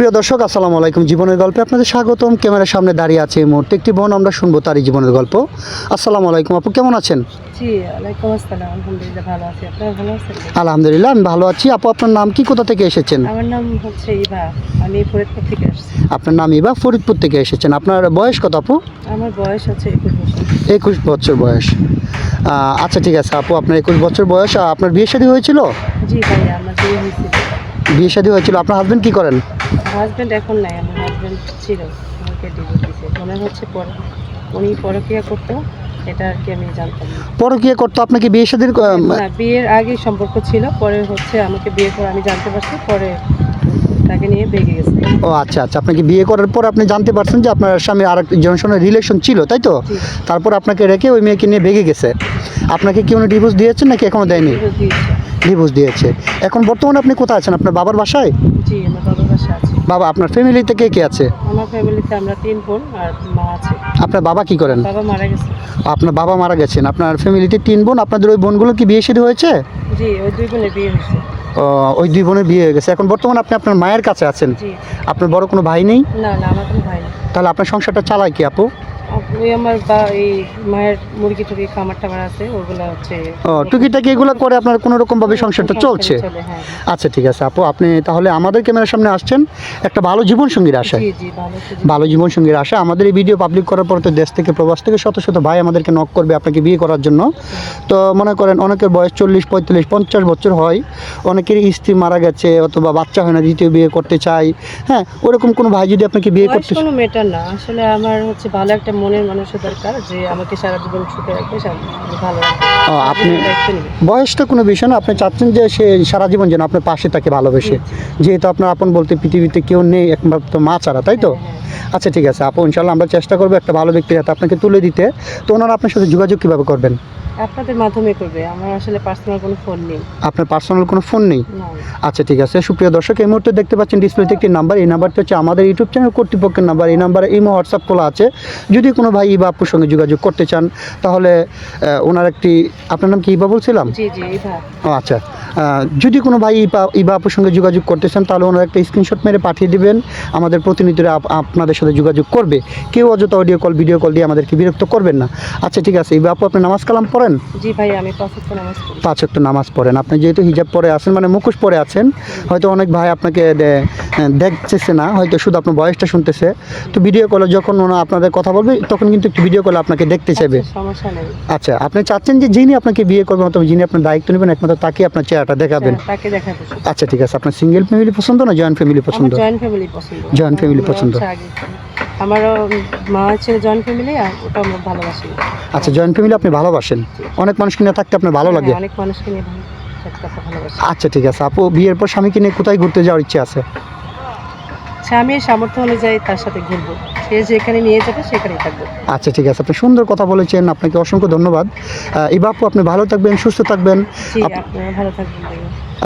প্রিয় দর্শক, আসসালামু আলাইকুম। জীবনের গল্পে আপনাদের স্বাগতম। ক্যামেরার সামনে দাঁড়িয়ে আছে এই মুহূর্তে একটি বোন, আমরা শুনবো তারই জীবনের গল্প। আসসালামু আলাইকুম আপু, কেমন আছেন? জি, ওয়ালাইকুম আসসালাম। আলহামদুলিল্লাহ ভালো আছি। আপনারা ভালো আছেন? আলহামদুলিল্লাহ, আমি ভালো আছি। আপু, আপনার নাম কি, কোথা থেকে এসেছেন? আমার নাম হচ্ছে ইভা। আমি ফরিদপুর থেকে আসছি। আপনার নাম ইবা, ফরিদপুর থেকে এসেছেন। আপনার বয়স কত আপু? আমার বয়স হচ্ছে 21 বছর। 21 বছর বয়স। আচ্ছা ঠিক আছে আপু, আপনার 21 বছর বয়স। আপনার বিয়ে শাদী হয়েছিল? জি ভাইয়া, আমার বিয়ে হয়েছিল। বিয়ে শাদী হয়েছিল। আপনার হাজবেন্ড কি করেন? হাজব্যান্ড এখন নাই, আমার হাজব্যান্ড ছিল, আমাকে ডিভোর্স দিয়েছে। মনে হচ্ছে উনি পরকীয়া করতো, এটা আর কি আমি জানতাম না। পরকীয়া করতো? আপনাকে বিয়ে শাদীর না, বিয়ের আগে সম্পর্ক ছিল, পরে হচ্ছে আমাকে বিয়ে করে আমি জানতে পারছি, পরে তাকে নিয়ে ভেগে গেছে। ও আচ্ছা আচ্ছা, আপনাকে বিয়ে করার পর আপনি জানতে পারছেন যে আপনার স্বামী আরেকজনের সঙ্গে রিলেশন ছিল, তাই তো? জি। তারপর আপনাকে রেখে ওই মেয়েকে নিয়ে ভেগে গেছে। আপনাকে কি উনি ডিভোর্স দিয়েছেন নাকি এখনো দেয়নি? ডিভোর্স দিয়েছে। ডিভোর্স দিয়েছে। এখন বর্তমানে আপনি কোথায় আছেন? আপনার বাবার বাসায়? জি, আমার বাবার বাসা আছে। বাবা, আপনার ফ্যামিলিতে কে কে আছে? আমার ফ্যামিলিতে আমরা 3 বোন আর মা আছে। আপনার বাবা কি করেন? বাবা মারা গেছে। আপনার বাবা মারা গেছেন। আপনার ফ্যামিলিতে 3 বোন। আপনাদের ওই বোনগুলো কি বিয়ে শাদী হয়েছে? জি, ওই 2 বোনের বিয়ে হয়েছে। ওই 2 বোনের বিয়ে হয়ে গেছে। এখন বর্তমানে আপনি আপনার মায়ের কাছে আছেন। জি। আপনার বড় কোনো ভাই নেই? না, আমার কোনো ভাই নেই। তাহলে আপনার সংসারটা চালায় কি আপু? ওই আমার এই মায়ের মুরগি টুরগি খামার হচ্ছে, ওগুলো হচ্ছে। টুকিটাকি এগুলো করে আপনার কোনো রকমভাবে সংসারটা চলছে? চলে, হ্যাঁ। আচ্ছা ঠিক আছে আপু, আপনি তাহলে আমাদের ক্যামেরার সামনে আসছেন একটা ভালো জীবনসঙ্গীর আশায়। জি, ভালো ছিল। ভালো জীবনসঙ্গীর আশা। আমাদের এই ভিডিও পাবলিক করার পর তো দেশ থেকে প্রবাস থেকে শত শত ভাই আমাদেরকে নক করবে আপনাকে বিয়ে করার জন্য। তো মনে করেন অনেকের বয়স 40, 45, 50 বছর হয়। অনেকের স্ত্রী মারা গেছে অথবা বাচ্চা হয় না, দ্বিতীয় বিয়ে করতে চায়। হ্যাঁ, ওরকম কোনো ভাই যদি আপনাকে বিয়ে বয়স করতে... কোনো ম্যাটার না, আসলে আমার হচ্ছে ভালো একটা মনের মানুষের দরকার, যে আমাকে সারা জীবন সুখে রাখবে, ভালো রাখবে। আপনি দায়িত্ব নেবে। বয়সটা কোনো বিষয় না, আপনি চাচ্ছেন যে সে সারা জীবন যেন আপনার পাশে থাকে ভালোবেসে। যেহেতু আপনার আপন বলতে পৃথিবীতে কেউ নেই একমাত্র মা ছাড়া, তাই তো? হ্যাঁ। আচ্ছা ঠিক আছে আপু, ইনশাল্লাহ আমরা চেষ্টা করবো একটা ভালো ব্যক্তির হাতে আপনাকে তুলে দিতে। তো ওনারা আপনার সাথে যোগাযোগ কীভাবে করবেন? আপনাদের মাধ্যমে করবে, আমার আসলে পার্সোনাল কোনো ফোন নেই। আপনার পার্সোনাল কোনো ফোন নেই? না। আচ্ছা ঠিক আছে। সুপ্রিয় দর্শক, এই মুহূর্তে দেখতে পাচ্ছেন ডিসপ্লেতে একটি নাম্বার। এই নাম্বারটি হচ্ছে আমাদের ইউটিউব চ্যানেল কর্তৃপক্ষের নাম্বার। এই নাম্বারে ইমো হোয়াটসঅ্যাপ খোলা আছে। যদি কোনো ভাই ইবা আপুর সঙ্গে যোগাযোগ করতে চান তাহলে ওনার একটি... আপনার নাম কি ইবা বলছিলাম? জি, ইভা। ও আচ্ছা, যদি কোনো ভাই ইবা আপুর সঙ্গে যোগাযোগ করতে চান তাহলে ওনার একটা স্ক্রিনশট মেরে পাঠিয়ে দিবেন। আমাদের প্রতিনিধিরা আপনাদের সাথে যোগাযোগ করবে। কেউ অযথা অডিও কল ভিডিও কল দিয়ে আমাদেরকে বিরক্ত করবেন না। আচ্ছা ঠিক আছে। ইবা আপু, আপনি নামাজ কালাম পড়েন? জি ভাই, আমি 5 ওয়াক্ত নামাজ পড়ি। 5 ওয়াক্ত নামাজ পড়েন। আপনি যেহেতু হিজাব পরে আছেন, মানে মুখোশ পরে আছেন, হয়তো অনেক ভাই আপনাকে দেখতেছে না, হয়তো শুধু আপনার বয়সটা শুনতেছে। তো ভিডিও কলে যখন ওনা আপনাদের কথা বলবে তখন কিন্তু একটু ভিডিও কলে আপনাকে দেখতে চাইবে। সমস্যা নেই। আচ্ছা, আপনি চাচ্ছেন যে যিনি আপনাকে বিয়ে করবেন অথবা যিনি আপনার দায়িত্ব নেবেন একমাত্র তাকে আপনার চেহারাটা দেখাবেন? হ্যাঁ, তাকে দেখাবো। আচ্ছা ঠিক আছে। আপনার সিঙ্গেল ফ্যামিলি পছন্দ না জয়েন্ট ফ্যামিলি পছন্দ? আমার জয়েন্ট ফ্যামিলি পছন্দ। জয়েন্ট ফ্যামিলি পছন্দ। আমারও মা ছিল জয়েন্ট ফ্যামিলি, আর ওটা আমরা ভালোবাসি। আচ্ছা, জয়েন্ট ফ্যামিলি আপনি ভালোবাসেন? অনেক মানুষকে নিয়ে থাকতে আপনার ভালো লাগে? অনেক মানুষকে নিয়ে ভালোবাসি। আচ্ছা ঠিক আছে আপু, বিয়ের পর স্বামীকে নিয়ে কোথায় ঘুরতে যাওয়ার ইচ্ছে আছে? স্বামীর সামর্থ্য অনুযায়ী তার সাথে ঘুরবো, সে যেখানে নিয়ে যাবে সেখানেই থাকবো। আচ্ছা ঠিক আছে, আপনি সুন্দর কথা বলেছেন, আপনাকে অসংখ্য ধন্যবাদ। ইবা আপু, আপনি ভালো থাকবেন, সুস্থ থাকবেন। জি, আপনারা ভালো থাকবেন ভাইয়া।